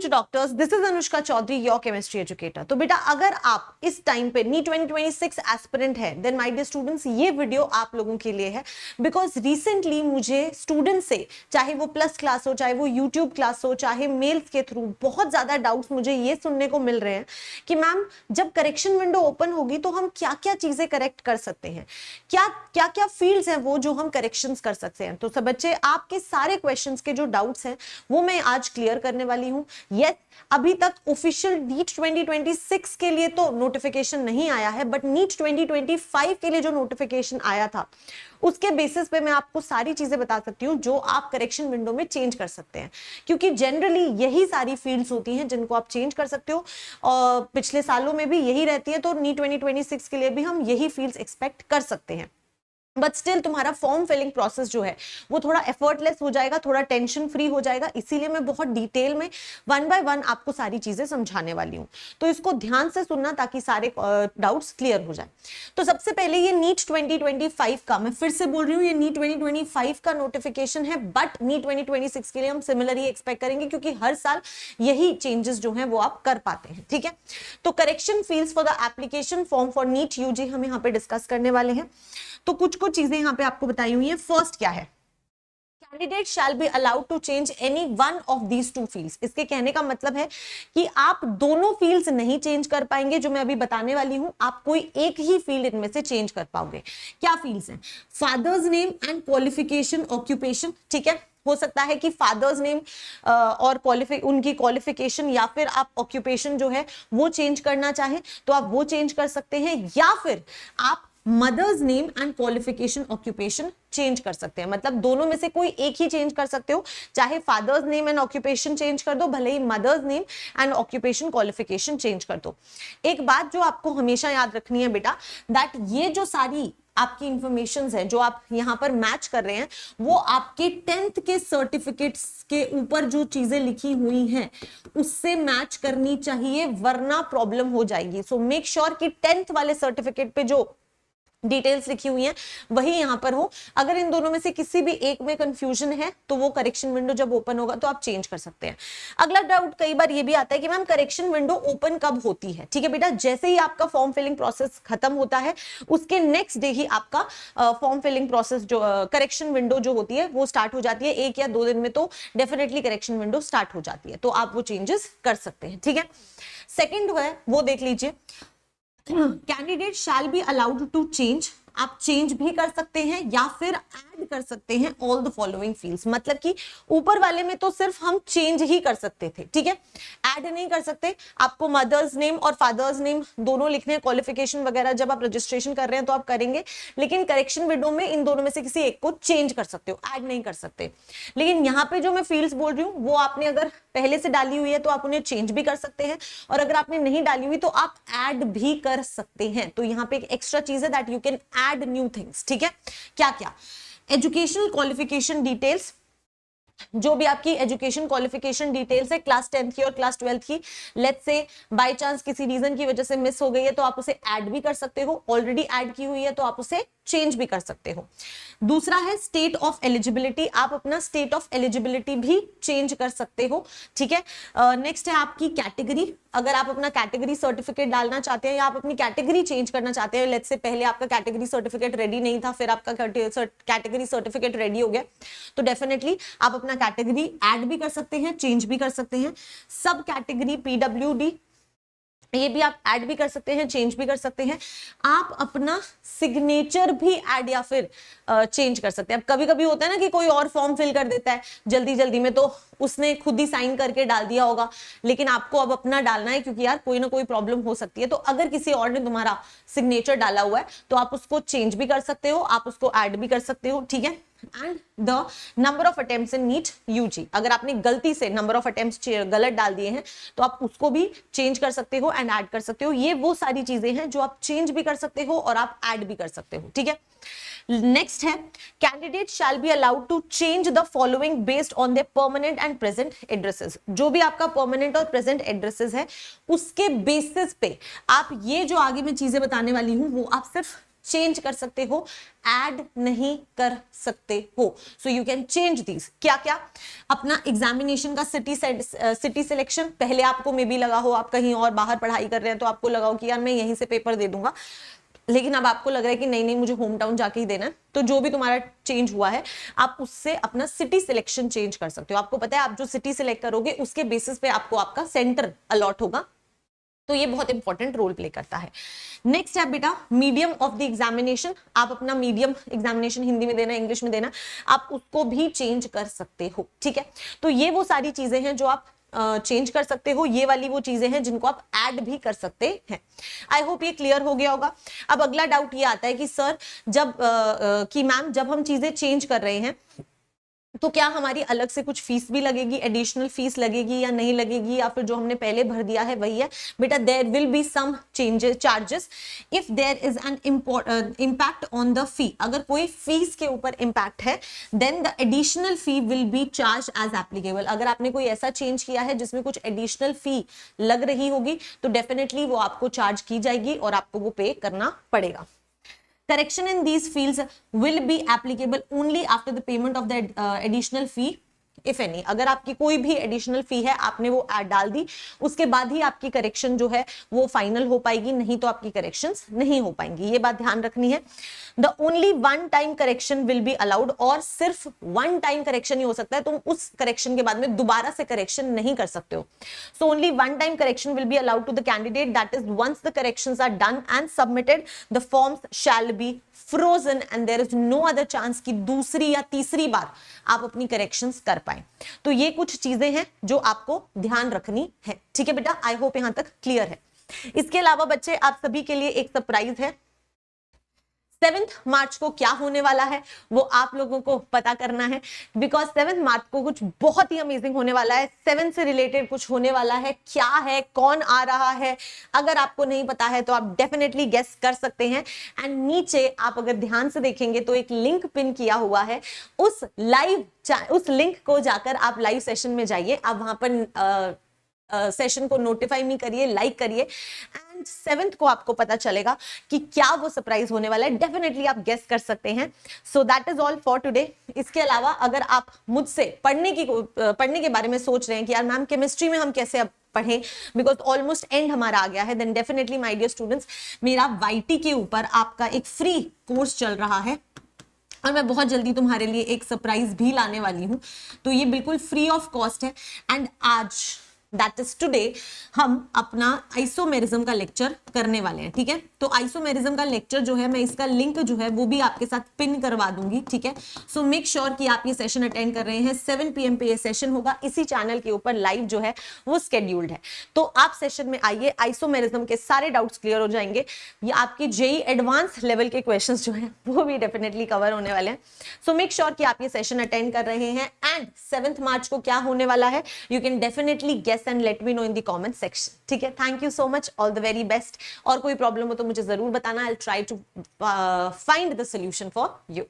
कुछ doctors, this is Anushka Chaudhary, your chemistry educator. तो बेटा अगर आप इस टाइम पे नीट 2026 एस्पिरेंट है, देन माय डियर स्टूडेंट्स ये वीडियो आप लोगों के लिए है, बिकॉज रिसेंटली मुझे स्टूडेंट से, चाहे वो प्लस क्लास हो, चाहे वो यूट्यूब क्लास हो, चाहे मेल्स के थ्रू, बहुत ज्यादा डाउट्स मुझे ये सुनने को मिल रहे हैं कि मैम जब करेक्शन विंडो ओपन होगी तो हम क्या क्या चीजें करेक्ट कर सकते हैं, क्या क्या क्या फील्ड्स हैं वो जो हम करेक्शंस कर सकते हैं। तो सब बच्चे आपके सारे क्वेश्चंस के जो डाउट्स हैं वो मैं आज क्लियर करने वाली हूं। यस, अभी तक ऑफिशियल नीट 2026 के लिए तो नोटिफिकेशन नहीं आया है, बट नीट 2025 के लिए जो नोटिफिकेशन आया था उसके बेसिस पे मैं आपको सारी चीजें बता सकती हूँ जो आप करेक्शन विंडो में चेंज कर सकते हैं, क्योंकि जनरली यही सारी फील्ड्स होती हैं जिनको आप चेंज कर सकते हो, और पिछले सालों में भी यही रहती है, तो नीट 2026 के लिए भी हम यही फील्ड्स एक्सपेक्ट कर सकते हैं। बट स्टिल तुम्हारा फॉर्म फिलिंग प्रोसेस जो है वो थोड़ा एफर्टलेस हो जाएगा, थोड़ा टेंशन फ्री हो जाएगा, इसीलिए मैं बहुत डिटेल में वन बाय वन आपको सारी चीजें समझाने वाली हूँ, तो इसको ध्यान से सुनना ताकि सारे डाउट्स क्लियर हो जाए। तो सबसे पहले ये नीट 2025 का, मैं फिर से बोल रही हूँ, ये नीट 2025 का नोटिफिकेशन है, बट नीट 2026 के लिए हम सिमिलर ही एक्सपेक्ट करेंगे, क्योंकि हर साल यही चेंजेस जो है वो आप कर पाते हैं। ठीक है, तो correction fields for the application form for NEET UG हम यहाँ पे डिस्कस करने वाले हैं। तो कुछ कुछ चीजें यहां पे आपको बताई हुई है। फर्स्ट क्या है, candidate shall be allowed to change any one of these two fields. इसके कहने का मतलब है कि आप दोनों फील्ड्स नहीं चेंज कर पाएंगे जो मैं अभी बताने वाली हूं, आप कोई एक ही फील्ड इनमें से चेंज कर पाओगे। क्या फील्ड्स हैं? Fathers name and qualification occupation. ठीक है, हो सकता है कि फादर्स नेम और उनकी क्वालिफिकेशन या फिर आप ऑक्यूपेशन जो है वो चेंज करना चाहें तो आप वो चेंज कर सकते हैं, या फिर आप mother's name and qualification occupation change कर सकते हैं। मतलब दोनों में से कोई एक ही चेंज कर सकते हो, चाहे father's name and occupation change कर दो, भले ही mother's name and occupation qualification change कर दो। एक बात जो आपको हमेशा याद रखनी है बेटा, दैट ये जो सारी आपकी इंफॉर्मेशन है जो आप यहां पर मैच कर रहे हैं वो आपके 10th के सर्टिफिकेट्स के ऊपर जो चीजें लिखी हुई हैं उससे मैच करनी चाहिए, वरना प्रॉब्लम हो जाएगी। सो मेक श्योर कि 10th वाले सर्टिफिकेट पे जो डिटेल्स लिखी हुई हैं वही यहां पर हो। अगर इन दोनों में से किसी भी एक में कंफ्यूजन है तो वो करेक्शन विंडो जब ओपन होगा तो आप चेंज कर सकते हैं। अगला डाउट कई बार ये भी आता है कि मैम करेक्शन विंडो ओपन कब होती है? ठीक है बेटा, जैसे ही आपका फॉर्म फिलिंग प्रोसेस खत्म होता है उसके नेक्स्ट डे ही आपका फॉर्म फिलिंग प्रोसेस जो करेक्शन विंडो जो होती है वो स्टार्ट हो जाती है। 1 या 2 दिन में तो डेफिनेटली करेक्शन विंडो स्टार्ट हो जाती है, तो आप वो चेंजेस कर सकते हैं। ठीक है, सेकेंड है वो देख लीजिए, candidate shall be allowed to change. आप चेंज भी कर सकते हैं या फिर ऐड कर सकते हैं ऑल द फॉलोइंग फील्ड्स। मतलब कि ऊपर वाले में तो सिर्फ हम चेंज ही कर सकते थे, ठीक है, ऐड नहीं कर सकते। आपको मदर्स नेम और फादर्स नेम दोनों लिखने हैं, क्वालिफिकेशन वगैरह जब आप रजिस्ट्रेशन कर रहे हैं तो आप करेंगे, लेकिन करेक्शन विंडो में इन दोनों में से किसी एक को चेंज कर सकते हो, ऐड नहीं कर सकते। लेकिन यहाँ पे जो मैं फील्ड्स बोल रही हूँ वो आपने अगर पहले से डाली हुई है तो आप उन्हें चेंज भी कर सकते हैं, और अगर आपने नहीं डाली हुई तो आप ऐड भी कर सकते हैं। तो यहाँ पे एक एक्स्ट्रा चीज है that you can add new things. ठीक है, क्या क्या? एजुकेशनल क्वालिफिकेशन डिटेल्स, जो भी आपकी एजुकेशन क्वालिफिकेशन डिटेल्स है क्लास 10th की और क्लास 12th की, लेट्स से बाय चांस किसी रीजन की वजह से मिस हो गई है तो आप उसे ऐड भी कर सकते हो, ऑलरेडी ऐड की हुई है तो आप उसे चेंज भी कर सकते हो। दूसरा है स्टेट ऑफ एलिजिबिलिटी, आप अपना स्टेट ऑफ एलिजिबिलिटी भी चेंज कर सकते हो। ठीक है, नेक्स्ट है आपकी कैटेगरी, अगर आप अपना कैटेगरी सर्टिफिकेट डालना चाहते हैं या आप अपनी कैटेगरी चेंज करना चाहते हैं, लेट्स से पहले आपका कैटेगरी सर्टिफिकेट रेडी नहीं था, फिर आपका कैटेगरी सर्टिफिकेट रेडी हो गया, तो डेफिनेटली आप अपना कैटेगरी ऐड भी कर सकते हैं, चेंज भी कर सकते हैं। सब कैटेगरी पीडब्ल्यूडी ये भी आप ऐड भी कर सकते हैं, चेंज भी कर सकते हैं। आप अपना सिग्नेचर भी ऐड या फिर चेंज कर सकते हैं। अब कभी कभी होता है ना कि कोई और फॉर्म फिल कर देता है जल्दी जल्दी में, तो उसने खुद ही साइन करके डाल दिया होगा, लेकिन आपको अब अपना डालना है क्योंकि यार कोई ना कोई प्रॉब्लम हो सकती है। तो अगर किसी और ने तुम्हारा सिग्नेचर डाला हुआ है तो आप उसको चेंज भी कर सकते हो, आप उसको ऐड भी कर सकते हो। ठीक है, and the number of attempts in NEET UG, अगर आपने गलती से नंबर ऑफ अटेम्प्ट्स गलत डाल दिए हैं तो आप उसको भी चेंज कर सकते हो एंड ऐड कर सकते हो। ये वो सारी चीजें हैं जो आप चेंज भी कर सकते हो और आप ऐड भी कर सकते हो। ठीक है, नेक्स्ट है candidate shall be allowed to change the following based on their permanent and present addresses. जो भी आपका परमानेंट और प्रेजेंट एड्रेसेस है उसके बेसिस पे आप ये जो आगे मैं चीजें बताने वाली हूं वो आप सिर्फ चेंज कर सकते हो, ऐड नहीं कर सकते हो। So you can change these. क्या क्या? अपना एग्जामिनेशन का सिटी सिलेक्शन, पहले आपको मे बी लगा हो आप कहीं और बाहर पढ़ाई कर रहे हैं तो आपको लगा हो कि यार मैं यहीं से पेपर दे दूंगा, लेकिन अब आपको लग रहा है कि नहीं नहीं मुझे होम टाउन जाके ही देना है, तो जो भी तुम्हारा चेंज हुआ है आप उससे अपना सिटी सिलेक्शन चेंज कर सकते हो। आपको पता है आप जो सिटी सिलेक्ट करोगे उसके बेसिस पे आपको आपका सेंटर अलॉट होगा, तो ये बहुत इंपॉर्टेंट रोल प्ले करता है। नेक्स्ट है बेटा मीडियम ऑफ द एग्जामिनेशन। आप अपना मीडियम एग्जामिनेशन हिंदी में देना, इंग्लिश में देना, आप उसको भी चेंज कर सकते हो, ठीक है। तो ये वो सारी चीजें हैं जो आप चेंज कर सकते हो, ये वाली वो चीजें हैं जिनको आप ऐड भी कर सकते हैं। आई होप ये क्लियर हो गया होगा। अब अगला डाउट ये आता है कि सर जब कि मैम जब हम चीजें चेंज कर रहे हैं तो क्या हमारी अलग से कुछ फीस भी लगेगी, एडिशनल फीस लगेगी या नहीं लगेगी, या फिर जो हमने पहले भर दिया है वही है? बेटा there will be some changes charges if there is an impact on the fee. अगर कोई फीस के ऊपर इम्पैक्ट है then the additional fee will be charged as applicable. अगर आपने कोई ऐसा चेंज किया है जिसमें कुछ एडिशनल फी लग रही होगी तो डेफिनेटली वो आपको चार्ज की जाएगी और आपको वो पे करना पड़ेगा। Correction in these fields will be applicable only after the payment of the additional fee if any। अगर आपकी कोई भी एडिशनल फी है आपने वो डाल दी, उसके बाद ही आपकी करेक्शन जो है वो फाइनल हो पाएगी, नहीं तो आपकी करेक्शंस नहीं हो पाएंगी, ये बात ध्यान रखनी है। The only one time correction will be allowed, और सिर्फ वन टाइम करेक्शन ही हो सकता है, तुम उस करेक्शन के बाद में दोबारा से करेक्शन नहीं कर सकते हो। So only one time correction will be allowed to the candidate, that is once the corrections are done and submitted the forms shall be frozen and there is no other chance कि दूसरी या तीसरी बार आप अपनी corrections कर पाए। तो ये कुछ चीजें हैं जो आपको ध्यान रखनी है, ठीक है बेटा। आई होप यहां तक क्लियर है। इसके अलावा बच्चे आप सभी के लिए एक सरप्राइज है। 7 मार्च को क्या होने वाला है वो आप लोगों को पता करना है, बिकॉज 7 मार्च को कुछ बहुत ही अमेजिंग होने वाला है। 7 से रिलेटेड कुछ होने वाला है, क्या है, कौन आ रहा है, अगर आपको नहीं पता है तो आप डेफिनेटली गेस कर सकते हैं। एंड नीचे आप अगर ध्यान से देखेंगे तो एक लिंक पिन किया हुआ है, उस लिंक को जाकर आप लाइव सेशन में जाइए, आप वहां पर सेशन को नोटिफाई भी करिए, लाइक करिए, एंड 7th को आपको पता चलेगा कि क्या वो सरप्राइज होने वाला है। डेफिनेटली आप गेस कर सकते हैं। So that is all for today. इसके अलावा अगर आप मुझसे पढ़ने के बारे में सोच रहे हैं कि यार मैम केमिस्ट्री में हम कैसे अब पढ़ें, बिकॉज ऑलमोस्ट एंड हमारा आ गया है, then definitely my dear students मेरा YT के ऊपर आपका एक फ्री कोर्स चल रहा है और मैं बहुत जल्दी तुम्हारे लिए एक सरप्राइज भी लाने वाली हूं। तो ये बिल्कुल फ्री ऑफ कॉस्ट है। एंड आज दैट इज टुडे हम अपना आइसोमेरिज्म का लेक्चर करने वाले हैं, ठीक है। तो आइसोमेरिज्म का लेक्चर जो है मैं इसका लिंक जो है वो भी आपके साथ पिन करवा दूंगी, ठीक है। सो मेक श्योर कि आप ये सेशन अटेंड कर रहे हैं। 7 PM पे ये सेशन होगा, इसी चैनल के ऊपर लाइव जो है वो स्केड्यूल्ड है। तो आप सेशन में आइए, आइसोमेरिज्म के सारे डाउट्स क्लियर हो जाएंगे। ये आपके JEE एडवांस लेवल के क्वेश्चन जो है वो भी डेफिनेटली कवर होने वाले हैं। सो मेक श्योर कि आप ये सेशन अटेंड कर रहे हैं। एंड 7 मार्च को क्या होने वाला है you can definitely guess and let me know in the comment section, ठीक है। Thank you so much, all the very best. और कोई प्रॉब्लम हो तो मुझे जरूर बताना, I'll try to find the solution for you.